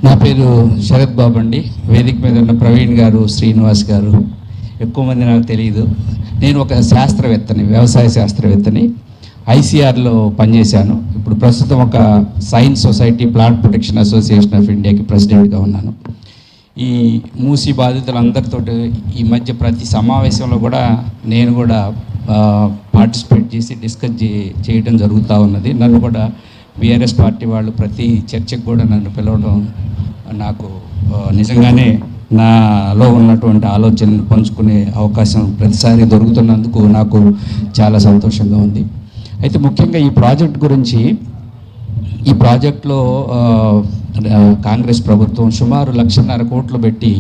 నా పేరు శరత్ బాబు అండి. వేదిక మీద ఉన్న ప్రవీణ్ గారు, శ్రీనివాస్ గారు ఎక్కువ మంది నాకు తెలియదు. నేను ఒక శాస్త్రవేత్తని, వ్యవసాయ శాస్త్రవేత్తని. ఐసీఆర్లో పనిచేశాను. ఇప్పుడు ప్రస్తుతం ఒక science society plant protection association of ఇండియాకి ప్రెసిడెంట్గా ఉన్నాను. ఈ మూసి బాధితులందరితో ఈ మధ్య ప్రతి సమావేశంలో కూడా నేను కూడా పార్టిసిపేట్ చేసి డిస్కస్ చేయడం జరుగుతూ ఉన్నది. నన్ను కూడా బీఆర్ఎస్ పార్టీ వాళ్ళు ప్రతి చర్చకు కూడా నన్ను పిలవడం నాకు నిజంగానే నాలో ఉన్నటువంటి ఆలోచనను పంచుకునే అవకాశం ప్రతిసారి దొరుకుతున్నందుకు నాకు చాలా సంతోషంగా ఉంది. అయితే ముఖ్యంగా ఈ ప్రాజెక్ట్ గురించి, ఈ ప్రాజెక్ట్లో కాంగ్రెస్ ప్రభుత్వం సుమారు 1.5 కోట్లు పెట్టి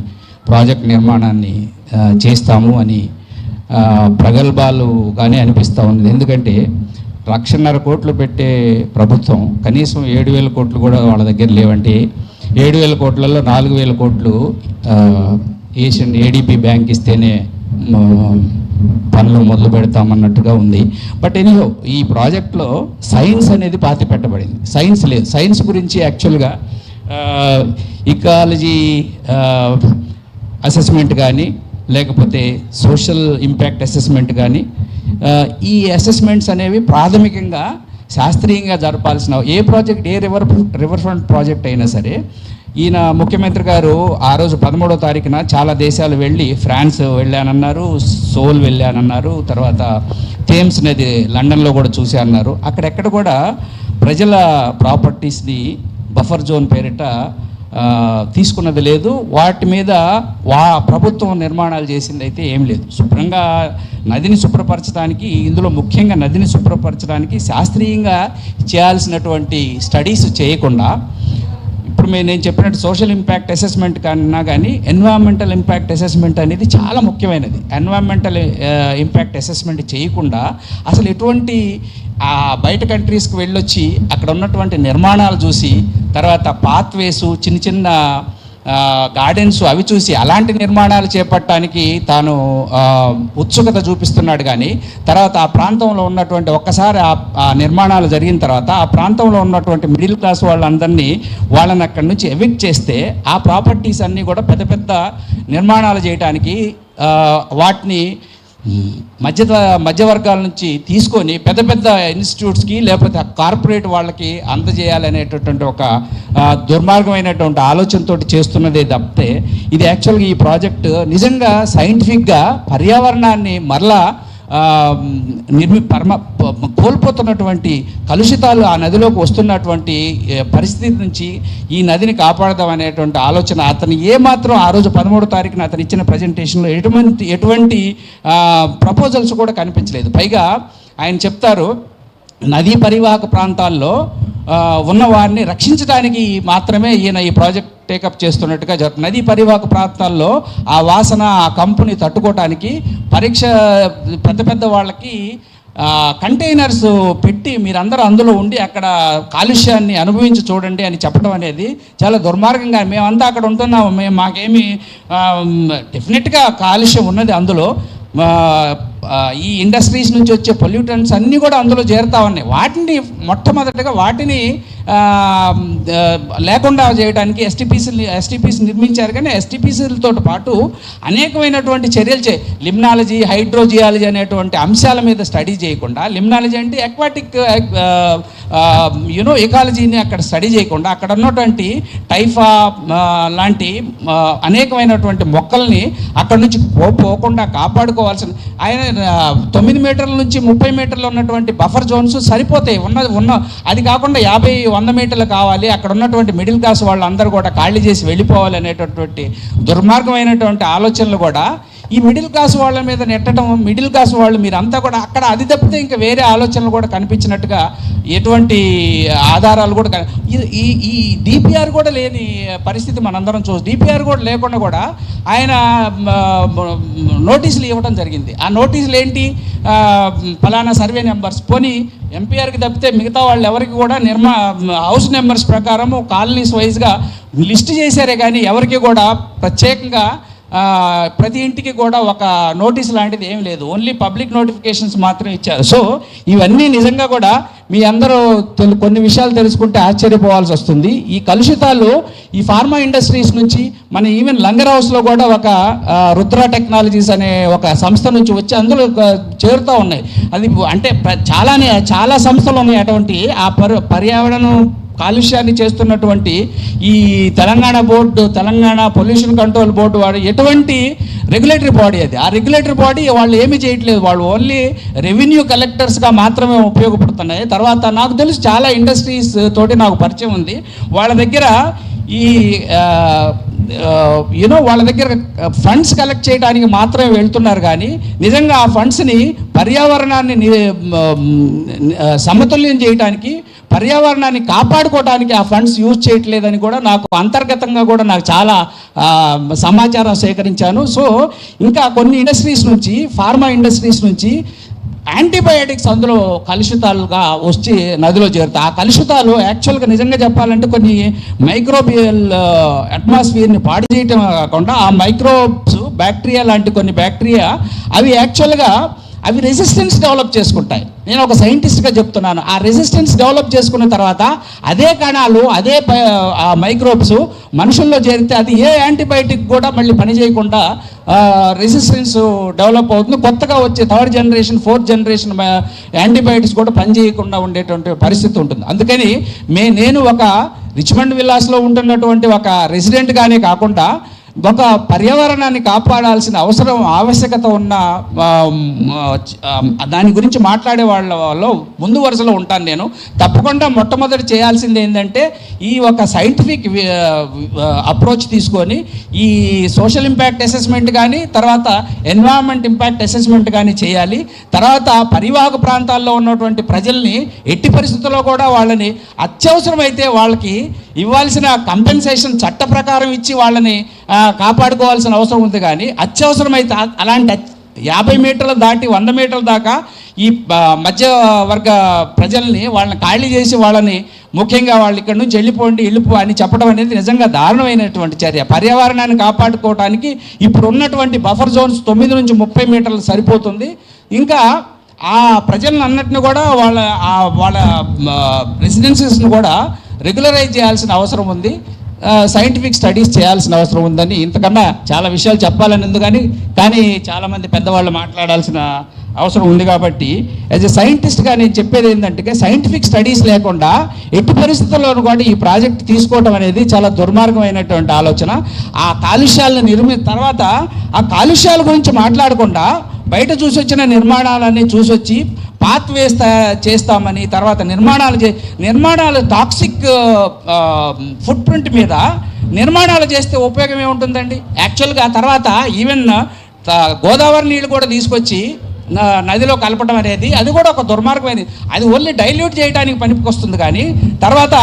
ప్రాజెక్ట్ నిర్మాణాన్ని చేస్తాము అని ప్రగల్భాలుగానే అనిపిస్తూ ఉంది. ఎందుకంటే 1.5 కోట్లు పెట్టే ప్రభుత్వం కనీసం 7,000 కోట్లు కూడా వాళ్ళ దగ్గర లేవంటే 7,000 కోట్లలో 4,000 కోట్లు ఏషియన్ ఏడీపీ బ్యాంక్ ఇస్తేనే పనులు మొదలు పెడతామన్నట్టుగా ఉంది. బట్ ఎనీహో ఈ ప్రాజెక్ట్లో సైన్స్ అనేది పాతి పెట్టబడింది. సైన్స్ లేదు. సైన్స్ గురించి యాక్చువల్గా ఇకాలజీ అసెస్మెంట్ కానీ లేకపోతే సోషల్ ఇంపాక్ట్ అసెస్మెంట్ కానీ ఈ అసెస్మెంట్స్ అనేవి ప్రాథమికంగా శాస్త్రీయంగా జరపాల్సిన ఏ ప్రాజెక్ట్, ఏ రివర్ ఫ్రంట్ ప్రాజెక్ట్ అయినా సరే, ఈయన ముఖ్యమంత్రి గారు ఆ రోజు 13వ తారీఖున చాలా దేశాలు వెళ్ళి, ఫ్రాన్స్ వెళ్ళానన్నారు, సోల్ వెళ్ళానన్నారు, తర్వాత థేమ్స్ నది లండన్లో కూడా చూశానన్నారు. అక్కడెక్కడ కూడా ప్రజల ప్రాపర్టీస్ని బఫర్ జోన్ పేరిట తీసుకున్నది లేదు. వాటి మీద ప్రభుత్వం నిర్మాణాలు చేసింది అయితే ఏం లేదు. శుభ్రంగా నదిని శుభ్రపరచడానికి, ఇందులో ముఖ్యంగా నదిని శుభ్రపరచడానికి శాస్త్రీయంగా చేయాల్సినటువంటి స్టడీస్ చేయకుండా, ఇప్పుడు నేను చెప్పినట్టు సోషల్ ఇంపాక్ట్ అసెస్మెంట్ కన్నా కానీ ఎన్విరాన్మెంటల్ ఇంపాక్ట్ అసెస్మెంట్ అనేది చాలా ముఖ్యమైనది. ఎన్విరాన్మెంటల్ ఇంపాక్ట్ అసెస్మెంట్ చేయకుండా అసలు ఎటువంటి బయట కంట్రీస్కి వెళ్ళొచ్చి అక్కడ ఉన్నటువంటి నిర్మాణాలు చూసి, తర్వాత పాత్వేసు, చిన్న చిన్న గార్డెన్స్ అవి చూసి అలాంటి నిర్మాణాలు చేపట్టడానికి తాను ఉత్సుకత చూపిస్తున్నాడు. కానీ తర్వాత ఆ ప్రాంతంలో ఉన్నటువంటి ఒక్కసారి ఆ నిర్మాణాలు జరిగిన తర్వాత ఆ ప్రాంతంలో ఉన్నటువంటి మిడిల్ క్లాస్ వాళ్ళని అక్కడి నుంచి ఎవిక్ట్ చేస్తే ఆ ప్రాపర్టీస్ అన్నీ కూడా పెద్ద పెద్ద నిర్మాణాలు చేయడానికి వాటిని మధ్యవర్గాల నుంచి తీసుకొని పెద్ద పెద్ద ఇన్స్టిట్యూట్స్కి లేకపోతే కార్పొరేట్ వాళ్ళకి అందజేయాలనేటటువంటి ఒక దుర్మార్గమైనటువంటి ఆలోచనతో చేస్తున్నదే తప్పితే ఇది యాక్చువల్గా ఈ ప్రాజెక్ట్ నిజంగా సైంటిఫిక్గా పర్యావరణాన్ని మరలా కోల్పోతున్నటువంటి కలుషితాలు ఆ నదిలోకి వస్తున్నటువంటి పరిస్థితి నుంచి ఈ నదిని కాపాడదాం అనేటువంటి ఆలోచన అతను ఏమాత్రం ఆ రోజు 13వ తారీఖున అతను ఇచ్చిన ప్రజెంటేషన్లో ఎటువంటి ప్రపోజల్స్ కూడా కనిపించలేదు. పైగా ఆయన చెప్తారు, నదీ పరివాహక ప్రాంతాల్లో ఉన్న వారిని రక్షించడానికి మాత్రమే ఈయన ఈ ప్రాజెక్ట్ టేకప్ చేస్తున్నట్టుగా జరుగుతుంది. నదీ పరివాహక ప్రాంతాల్లో ఆ వాసన, ఆ కంపుని తట్టుకోవటానికి పెద్ద పెద్ద వాళ్ళకి కంటైనర్స్ పెట్టి మీరందరూ అందులో ఉండి అక్కడ కాలుష్యాన్ని అనుభవించి చూడండి అని చెప్పడం అనేది చాలా దుర్మార్గంగా. మేమంతా అక్కడ ఉంటున్నాము, మాకేమి డెఫినెట్గా కాలుష్యం ఉన్నది అందులో. ఈ ఇండస్ట్రీస్ నుంచి వచ్చే పొల్యూటెంట్స్ అన్నీ కూడా అందులో చేరుతా ఉన్నాయి. వాటిని మొట్టమొదటిగా లేకుండా చేయడానికి ఎస్టీపీసీ నిర్మించారు. కానీ ఎస్టీపీసీలతో పాటు అనేకమైనటువంటి చర్యలు లిమ్నాలజీ, హైడ్రోజియాలజీ అనేటువంటి అంశాల మీద స్టడీ చేయకుండా, లిమ్నాలజీ అంటే ఎక్వాటిక్ ఎకాలజీని అక్కడ స్టడీ చేయకుండా అక్కడ ఉన్నటువంటి టైఫా లాంటి అనేకమైనటువంటి మొక్కల్ని అక్కడ నుంచి పోకుండా కాపాడుకోవాల్సిన, ఆయన 9 మీటర్ల నుంచి 30 మీటర్లు ఉన్నటువంటి బఫర్ జోన్స్ సరిపోతాయి. అది కాకుండా 50-100 మీటర్లు కావాలి. అక్కడ ఉన్నటువంటి మిడిల్ క్లాస్ వాళ్ళందరూ కూడా ఖాళీ చేసి వెళ్ళిపోవాలి అనేటటువంటి దుర్మార్గమైనటువంటి ఆలోచనలు కూడా ఈ మిడిల్ క్లాస్ వాళ్ళ మీద నెట్టడం. మిడిల్ క్లాస్ వాళ్ళు మీరంతా కూడా అక్కడ అది తప్పితే ఇంకా వేరే ఆలోచనలు కూడా కనిపించినట్టుగా ఎటువంటి ఆధారాలు కూడా ఈ డిపిఆర్ కూడా లేని పరిస్థితి మనందరం డిపిఆర్ కూడా లేకుండా కూడా ఆయన నోటీసులు ఇవ్వడం జరిగింది. ఆ నోటీసులు ఏంటి, ఫలానా సర్వే నెంబర్స్, పోనీ ఎంపీఆర్కి తప్పితే మిగతా వాళ్ళు ఎవరికి కూడా హౌస్ నెంబర్స్ ప్రకారము కాలనీస్ వైజ్గా లిస్ట్ చేశారే కానీ ఎవరికి కూడా ప్రత్యేకంగా ప్రతి ఇంటికి కూడా ఒక నోటీస్ లాంటిది ఏం లేదు, ఓన్లీ పబ్లిక్ నోటిఫికేషన్స్ మాత్రం ఇచ్చారు. సో ఇవన్నీ నిజంగా కూడా మీ అందరూ కొన్ని విషయాలు తెలుసుకుంటే ఆశ్చర్యపోవాల్సి వస్తుంది. ఈ కలుషితాలు ఈ ఫార్మా ఇండస్ట్రీస్ నుంచి మన ఈవెన్ లంగర్ హౌస్లో కూడా ఒక రుద్ర టెక్నాలజీస్ అనే ఒక సంస్థ నుంచి వచ్చి అందులో చేరుతూ ఉన్నాయి. అది అంటే చాలా సంస్థలు ఉన్నాయి అటువంటి ఆ పర్యావరణం కాలుష్యాన్ని చేస్తున్నటువంటి ఈ తెలంగాణ పొల్యూషన్ కంట్రోల్ బోర్డు వాడు ఎటువంటి రెగ్యులేటరీ బాడీ అది. ఆ రెగ్యులేటరీ బాడీ వాళ్ళు ఏమీ చేయట్లేదు, వాళ్ళు ఓన్లీ రెవెన్యూ కలెక్టర్స్గా మాత్రమే ఉపయోగపడుతున్నాయి. తర్వాత నాకు తెలుసు చాలా ఇండస్ట్రీస్ తోటి నాకు పరిచయం ఉంది. వాళ్ళ దగ్గర ఈ వాళ్ళ దగ్గర ఫండ్స్ కలెక్ట్ చేయడానికి మాత్రమే వెళ్తున్నారు, కానీ నిజంగా ఆ ఫండ్స్ని పర్యావరణాన్ని సమతుల్యం చేయడానికి, పర్యావరణాన్ని కాపాడుకోవడానికి ఆ ఫండ్స్ యూజ్ చేయట్లేదని కూడా నాకు అంతర్గతంగా కూడా నాకు చాలా సమాచారం సేకరించాను. సో ఇంకా కొన్ని ఇండస్ట్రీస్ నుంచి, ఫార్మా ఇండస్ట్రీస్ నుంచి యాంటీబయాటిక్స్ అందులో కలుషితాలుగా వచ్చి నదిలో చేరుతాయి. ఆ కలుషితాలు యాక్చువల్గా నిజంగా చెప్పాలంటే కొన్ని మైక్రోబియల్ అట్మాస్ఫియర్ని పాడు చేయటం కాకుండా ఆ మైక్రోబ్స్, బ్యాక్టీరియా లాంటి కొన్ని బ్యాక్టీరియా అవి యాక్చువల్గా అవి రెసిస్టెన్స్ డెవలప్ చేసుకుంటాయి. నేను ఒక సైంటిస్ట్గా చెప్తున్నాను. ఆ రెసిస్టెన్స్ డెవలప్ చేసుకున్న తర్వాత అదే కణాలు, అదే మైక్రోబ్స్ మనుషుల్లో చేరితే అది ఏ యాంటీబయాటిక్ కూడా మళ్ళీ పని చేయకుండా రెసిస్టెన్స్ డెవలప్ అవుతుంది. కొత్తగా వచ్చే 3rd generation 4th generation antibiotics కూడా పనిచేయకుండా ఉండేటువంటి పరిస్థితి ఉంటుంది. అందుకని నేను ఒక రిచ్మండ్ విల్లాస్లో ఉంటున్నటువంటి ఒక రెసిడెంట్గానే కాకుండా ఒక పర్యావరణాన్ని కాపాడాల్సిన ఆవశ్యకత ఉన్న దాని గురించి మాట్లాడే వాళ్ళలో ముందు వరుసలో ఉంటాను నేను. తప్పకుండా మొట్టమొదటి చేయాల్సింది ఏంటంటే ఈ ఒక సైంటిఫిక్ అప్రోచ్ తీసుకొని ఈ సోషల్ ఇంపాక్ట్ అసెస్మెంట్ కానీ, తర్వాత ఎన్విరాన్మెంట్ ఇంపాక్ట్ అసెస్మెంట్ కానీ చేయాలి. తర్వాత పరివాహక ప్రాంతాల్లో ఉన్నటువంటి ప్రజల్ని ఎట్టి పరిస్థితుల్లో కూడా వాళ్ళని అత్యవసరమైతే వాళ్ళకి ఇవ్వాల్సిన కంపెన్సేషన్ చట్ట ప్రకారం ఇచ్చి వాళ్ళని కాపాడుకోవాల్సిన అవసరం ఉంది. కానీ అత్యవసరమైతే అలాంటి 50 మీటర్లు దాటి 100 మీటర్ల దాకా ఈ మధ్యవర్గ ప్రజల్ని వాళ్ళని ఖాళీ చేసి వాళ్ళని ముఖ్యంగా వాళ్ళు ఇక్కడ నుంచి వెళ్ళిపో అని చెప్పడం అనేది నిజంగా దారుణమైనటువంటి చర్య. పర్యావరణాన్ని కాపాడుకోవడానికి ఇప్పుడు ఉన్నటువంటి బఫర్ జోన్స్ 9 నుంచి 30 మీటర్లు సరిపోతుంది. ఇంకా ఆ ప్రజలను అన్నట్టుని కూడా వాళ్ళ రెసిడెన్సీస్ని కూడా రెగ్యులరైజ్ చేయాల్సిన అవసరం ఉంది, సైంటిఫిక్ స్టడీస్ చేయాల్సిన అవసరం ఉందని, ఇంతకన్నా చాలా విషయాలు చెప్పాలని ఉంది కానీ చాలామంది పెద్దవాళ్ళు మాట్లాడాల్సిన అవసరం ఉంది. కాబట్టి యాజ్ ఎ సైంటిస్ట్గా నేను చెప్పేది ఏంటంటే సైంటిఫిక్ స్టడీస్ లేకుండా ఎట్టి పరిస్థితుల్లోనూ కూడా ఈ ప్రాజెక్ట్ తీసుకోవడం అనేది చాలా దుర్మార్గమైనటువంటి ఆలోచన. ఆ కాలుష్యాలను తర్వాత ఆ కాలుష్యాల గురించి మాట్లాడకుండా బయట చూసొచ్చిన నిర్మాణాలన్నీ చూసొచ్చి పాత్ చేస్తామని, తర్వాత నిర్మాణాలు టాక్సిక్ ఫుట్ ప్రింట్ మీద నిర్మాణాలు చేస్తే ఉపయోగం ఏముంటుందండి? యాక్చువల్గా తర్వాత ఈవెన్ గోదావరి నీళ్ళు కూడా తీసుకొచ్చి నదిలో కలపడం అనేది అది కూడా ఒక దుర్మార్గమైనది. అది ఓన్లీ డైల్యూట్ చేయడానికి పనికి వస్తుంది, కానీ తర్వాత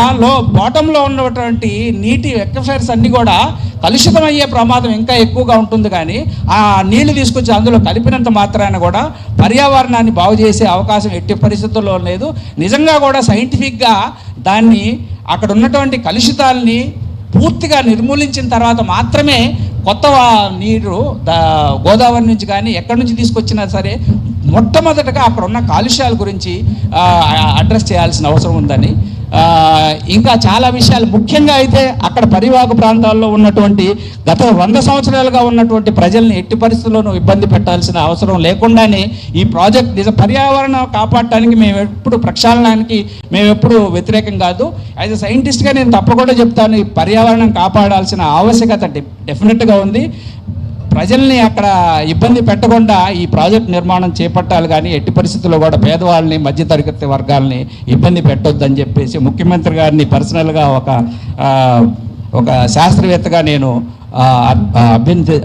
బాటంలో ఉన్నటువంటి నీటి ఎక్విఫైర్స్ అన్నీ కూడా కలుషితమయ్యే ప్రమాదం ఇంకా ఎక్కువగా ఉంటుంది. కానీ ఆ నీళ్లు తీసుకొచ్చి అందులో కలిపినంత మాత్రాన కూడా పర్యావరణాన్ని బాగు చేసే అవకాశం ఎట్టి పరిస్థితుల్లో లేదు. నిజంగా కూడా సైంటిఫిక్గా దాన్ని అక్కడ ఉన్నటువంటి కలుషితాలని పూర్తిగా నిర్మూలించిన తర్వాత మాత్రమే కొత్త నీరు గోదావరి నుంచి కానీ ఎక్కడి నుంచి తీసుకొచ్చినా సరే మొట్టమొదటగా అక్కడ ఉన్న కాలుష్యాల గురించి అడ్రస్ చేయాల్సిన అవసరం ఉందని, ఇంకా చాలా విషయాలు ముఖ్యంగా అయితే అక్కడ పరివాహక ప్రాంతాల్లో ఉన్నటువంటి గత 100 సంవత్సరాలుగా ఉన్నటువంటి ప్రజల్ని ఎట్టి పరిస్థితుల్లోనూ ఇబ్బంది పెట్టాల్సిన అవసరం లేకుండానే ఈ ప్రాజెక్ట్ పర్యావరణం కాపాడటానికి ప్రక్షాళనానికి మేము ఎప్పుడు వ్యతిరేకం కాదు. యాజ్ ఎ సైంటిస్ట్గా నేను తప్పకుండా చెప్తాను, ఈ పర్యావరణం కాపాడాల్సిన ఆవశ్యకత డెఫినెట్గా ఉంది. ప్రజల్ని అక్కడ ఇబ్బంది పెట్టకుండా ఈ ప్రాజెక్ట్ నిర్మాణం చేపట్టాలి, కానీ ఎట్టి పరిస్థితుల్లో కూడా పేదవాళ్ళని, మధ్యతరగతి వర్గాలని ఇబ్బంది పెట్టొద్దని చెప్పేసి ముఖ్యమంత్రి గారిని పర్సనల్గా ఒక శాస్త్రవేత్తగా నేను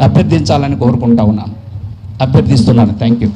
అభ్యర్థించాలని అభ్యర్థిస్తున్నాను. Thank you.